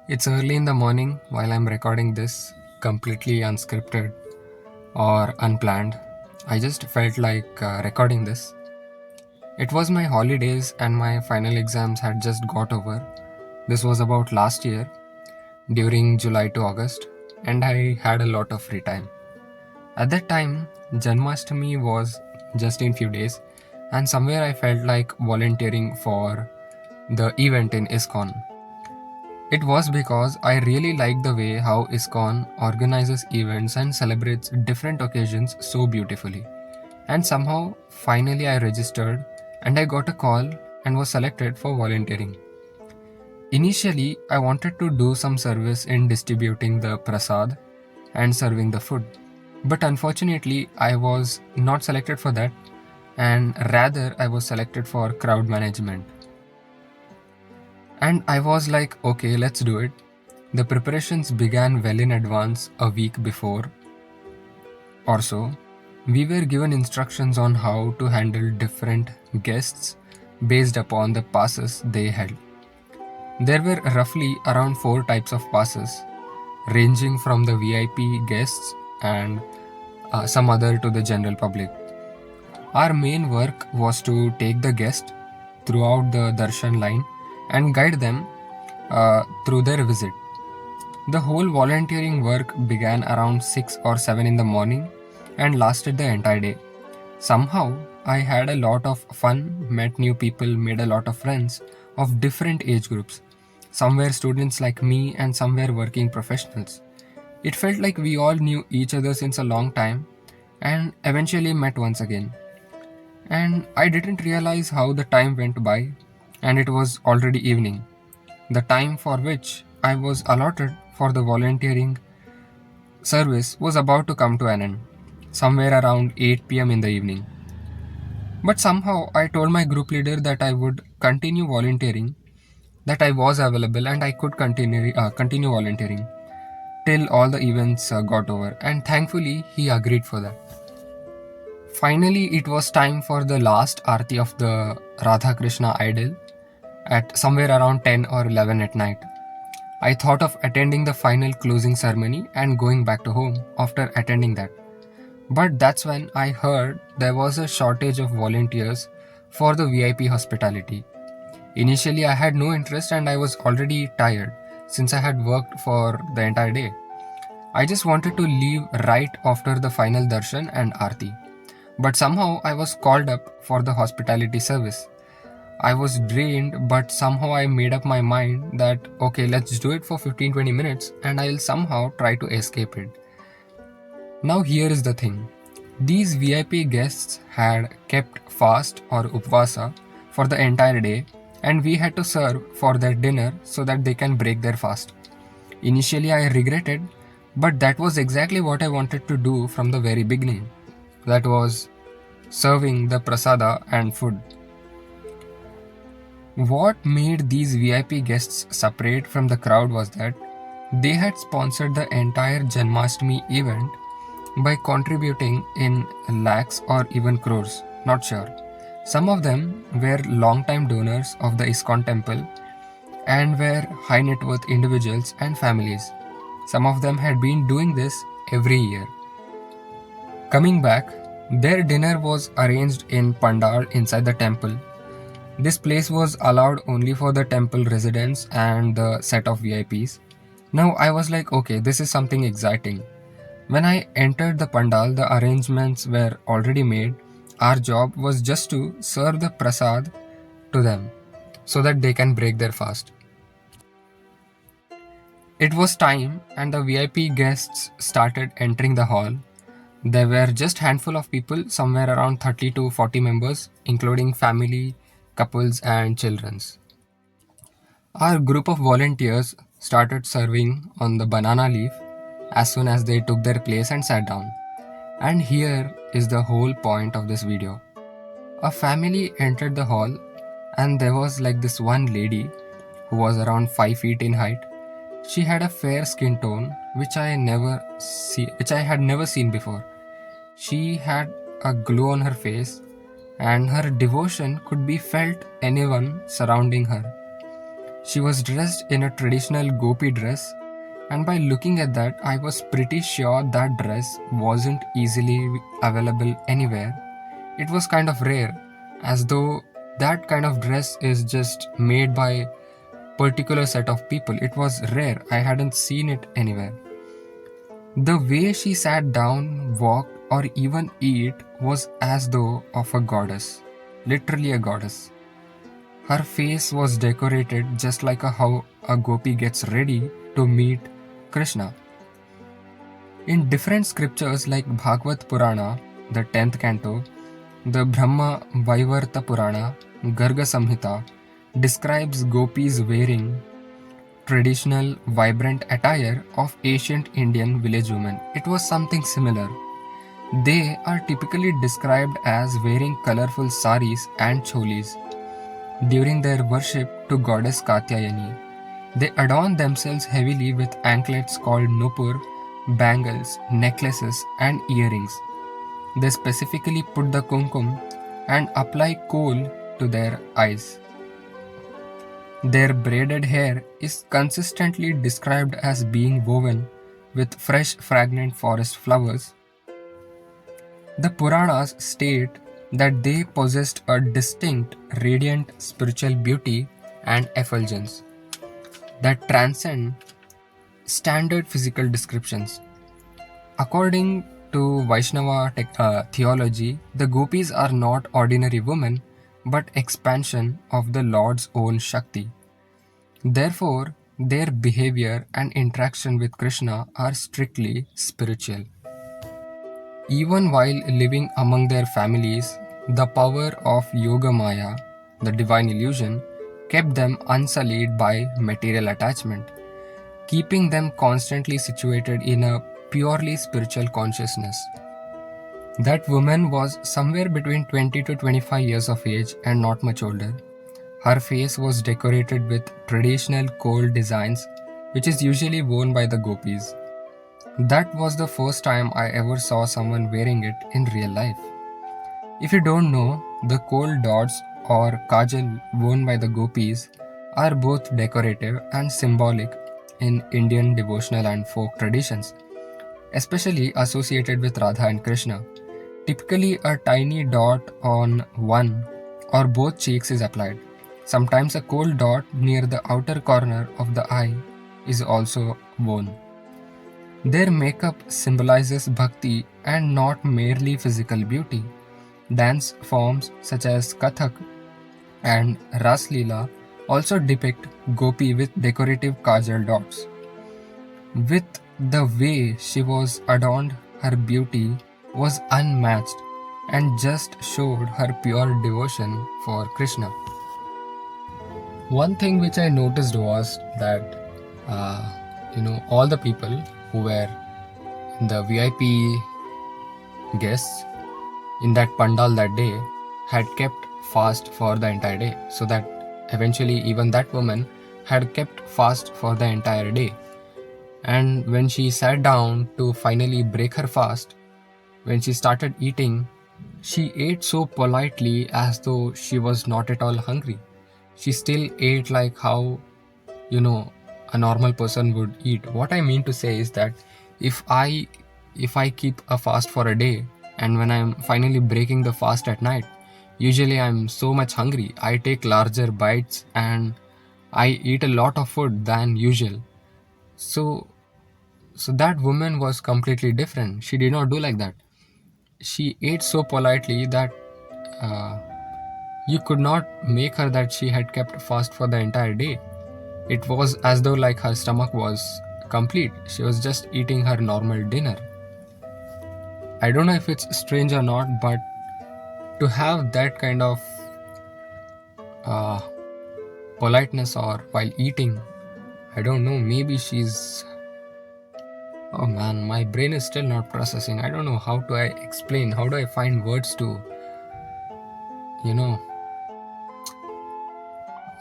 It's early in the morning while I'm recording this, completely unscripted or unplanned. I just felt like recording this. It was my holidays and my final exams had just got over. This was about last year, during July to August, and I had a lot of free time. At that time, Janmashtami was just in few days, and somewhere I felt like volunteering for the event in ISKCON. It was because I really like the way how ISKCON organizes events and celebrates different occasions so beautifully. And somehow, finally, I registered and I got a call and was selected for volunteering. Initially, I wanted to do some service in distributing the prasad and serving the food. But unfortunately, I was not selected for that, and rather, I was selected for crowd management. And I was like, okay, let's do it. The preparations began well in advance, a week before or so. We were given instructions on how to handle different guests based upon the passes they held. There were roughly around 4 types of passes, ranging from the VIP guests and some other to the general public. Our main work was to take the guest throughout the darshan line and guide them through their visit. The whole volunteering work began around 6 or 7 in the morning and lasted the entire day. Somehow, I had a lot of fun, met new people, made a lot of friends of different age groups. Some were students like me, and some were working professionals. It felt like we all knew each other since a long time and eventually met once again. And I didn't realize how the time went by, and it was already evening, the time for which I was allotted for the volunteering service was about to come to an end, somewhere around 8 p.m. in the evening. But somehow I told my group leader that I would continue volunteering, that I was available and I could continue volunteering till all the events got over, and thankfully he agreed for that. Finally, it was time for the last arti of the Radha Krishna idol at somewhere around 10 or 11 at night. I thought of attending the final closing ceremony and going back to home after attending that. But that's when I heard there was a shortage of volunteers for the VIP hospitality. Initially, I had no interest and I was already tired since I had worked for the entire day. I just wanted to leave right after the final darshan and arti. But somehow I was called up for the hospitality service. I was drained, but somehow I made up my mind that okay, let's do it for 15-20 minutes and I'll somehow try to escape it. Now, here is the thing, these VIP guests had kept fast or upvasa for the entire day, and we had to serve for their dinner so that they can break their fast. Initially, I regretted, but that was exactly what I wanted to do from the very beginning. That was serving the prasada and food. What made these VIP guests separate from the crowd was that they had sponsored the entire Janmashtami event by contributing in lakhs or even crores, not sure. Some of them were long-time donors of the ISKCON temple and were high net worth individuals and families. Some of them had been doing this every year. Coming back, their dinner was arranged in pandal inside the temple. This place was allowed only for the temple residents and the set of VIPs. Now I was like, okay, this is something exciting. When I entered the pandal, the arrangements were already made. Our job was just to serve the prasad to them so that they can break their fast. It was time and the VIP guests started entering the hall. There were just handful of people, somewhere around 30 to 40 members, including family, couples and childrens. Our group of volunteers started serving on the banana leaf as soon as they took their place and sat down. And here is the whole point of this video. A family entered the hall and there was like this one lady who was around 5 feet in height. She had a fair skin tone which I had never seen before. She had a glow on her face and her devotion could be felt anyone surrounding her. She was dressed in a traditional Gopi dress, and by looking at that, I was pretty sure that dress wasn't easily available anywhere. It was kind of rare, as though that kind of dress is just made by particular set of people. It was rare. I hadn't seen it anywhere. The way she sat down, walked, or even ate was as though of a goddess. Literally a goddess. Her face was decorated just like how a gopi gets ready to meet Krishna. In different scriptures like Bhagavad Purana, the 10th canto, the Brahma Vaivarta Purana, Garga Samhita, describes gopis wearing traditional vibrant attire of ancient Indian village women. It was something similar. They are typically described as wearing colorful saris and cholis during their worship to goddess Katyayani. They adorn themselves heavily with anklets called nupur, bangles, necklaces, and earrings. They specifically put the kumkum and apply kohl to their eyes. Their braided hair is consistently described as being woven with fresh, fragrant forest flowers. The Puranas state that they possessed a distinct, radiant spiritual beauty and effulgence that transcend standard physical descriptions. According to Vaishnava theology, the gopis are not ordinary women but expansion of the Lord's own Shakti. Therefore, their behavior and interaction with Krishna are strictly spiritual. Even while living among their families, the power of Yoga Maya, the divine illusion, kept them unsullied by material attachment, keeping them constantly situated in a purely spiritual consciousness. That woman was somewhere between 20 to 25 years of age and not much older. Her face was decorated with traditional kohl designs, which is usually worn by the gopis. That was the first time I ever saw someone wearing it in real life. If you don't know, the kohl dots or kajal worn by the gopis are both decorative and symbolic in Indian devotional and folk traditions, especially associated with Radha and Krishna. Typically, a tiny dot on one or both cheeks is applied. Sometimes a kohl dot near the outer corner of the eye is also worn. Their makeup symbolizes bhakti and not merely physical beauty. Dance forms such as Kathak and Ras Leela also depict Gopi with decorative kajal dots. With the way she was adorned, her beauty was unmatched and just showed her pure devotion for Krishna. One thing which I noticed was that, all the people who were the VIP guests in that pandal that day had kept fast for the entire day, so that eventually even that woman had kept fast for the entire day. And when she sat down to finally break her fast, when she started eating, she ate so politely as though she was not at all hungry. She still ate like how, a normal person would eat. What I mean to say is that if I keep a fast for a day, and when I'm finally breaking the fast at night, usually I'm so much hungry. I take larger bites and I eat a lot of food than usual. So that woman was completely different. She did not do like that. She ate so politely that uh, you could not make her that she had kept fast for the entire day. It was as though like her stomach was complete. She was just eating her normal dinner. I don't know if it's strange or not, but to have that kind of uh, politeness or while eating, I don't know, maybe she's... Oh man, my brain is still not processing. I don't know how do I explain, how do I find words to,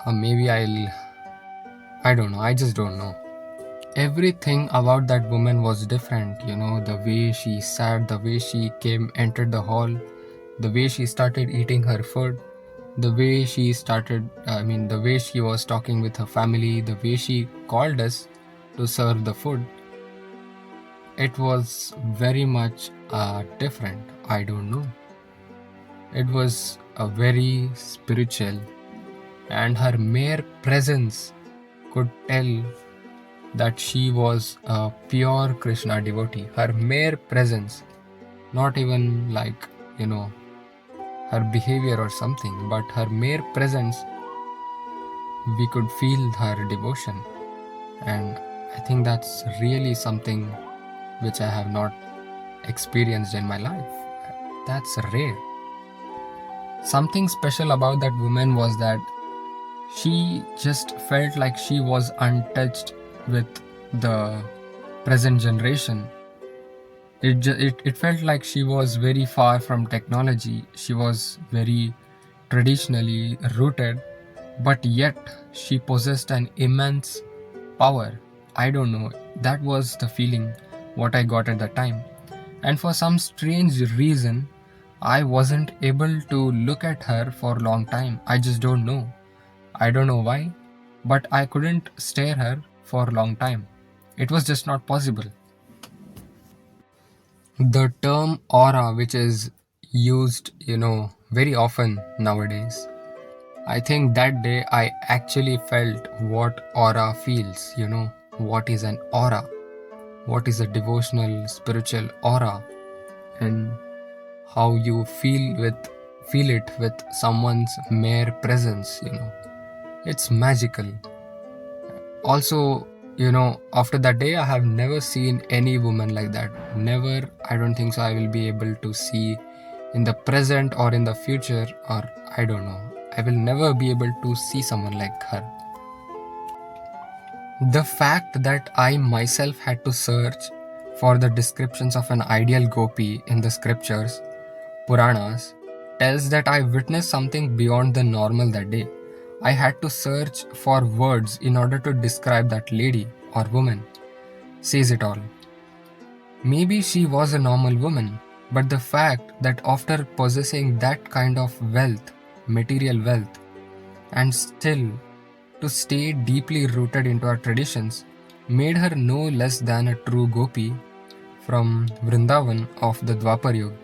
maybe I don't know, I just don't know. Everything about that woman was different, the way she sat, the way she entered the hall, the way she started eating her food. The way she started, the way she was talking with her family, the way she called us to serve the food, it was very much different. I don't know. It was a very spiritual, and her mere presence could tell that she was a pure Krishna devotee. Her mere presence, not even like, her behavior or something, but her mere presence, we could feel her devotion. And I think that's really something which I have not experienced in my life. That's rare. Something special about that woman was that she just felt like she was untouched with the present generation. It felt like she was very far from technology. She was very traditionally rooted, but yet she possessed an immense power. I don't know. That was the feeling what I got at the time. And for some strange reason, I wasn't able to look at her for a long time. I just don't know. I don't know why, but I couldn't stare her for a long time. It was just not possible. The term aura, which is used, very often nowadays, I think that day I actually felt what aura feels, what is an aura, what is a devotional, spiritual aura, and how you feel it with someone's mere presence, It's magical. Also, after that day, I have never seen any woman like that. Never, I don't think so. I will be able to see in the present or in the future, or I don't know. I will never be able to see someone like her. The fact that I myself had to search for the descriptions of an ideal Gopi in the scriptures, Puranas, tells that I witnessed something beyond the normal that day. I had to search for words in order to describe that lady or woman. Says it all. Maybe she was a normal woman, but the fact that after possessing that kind of wealth, material wealth, and still to stay deeply rooted into our traditions, made her no less than a true Gopi from Vrindavan of the Dwapara Yuga.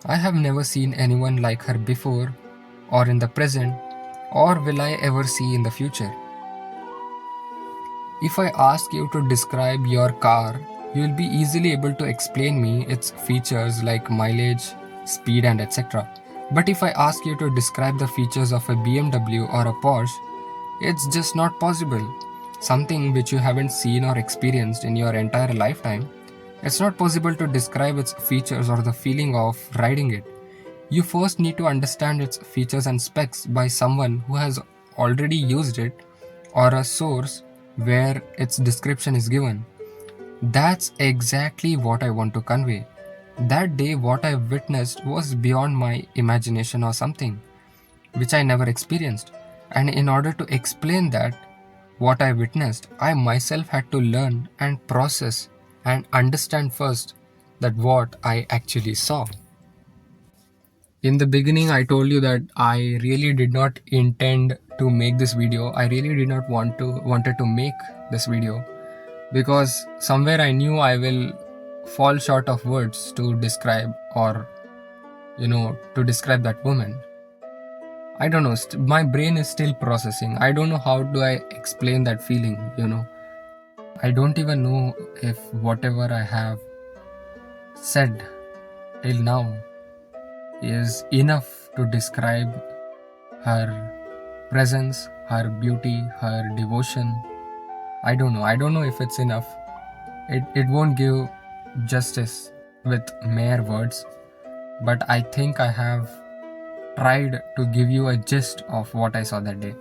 I have never seen anyone like her before, or in the present, or will I ever see in the future. If I ask you to describe your car, you will be easily able to explain me its features like mileage, speed and etc. But if I ask you to describe the features of a BMW or a Porsche, it's just not possible. Something which you haven't seen or experienced in your entire lifetime, it's not possible to describe its features or the feeling of riding it. You first need to understand its features and specs by someone who has already used it or a source where its description is given. That's exactly what I want to convey. That day, what I witnessed was beyond my imagination or something which I never experienced. And in order to explain that, what I witnessed, I myself had to learn and process and understand first that what I actually saw. In the beginning, I told you that I really did not intend to make this video. I really did not wanted to make this video because somewhere I knew I will fall short of words to describe or to describe that woman. I don't know. My brain is still processing. I don't know how do I explain that feeling. I don't even know if whatever I have said till now is enough to describe her presence, her beauty, her devotion. I don't know. I don't know if it's enough. It won't give justice with mere words, but I think I have tried to give you a gist of what I saw that day.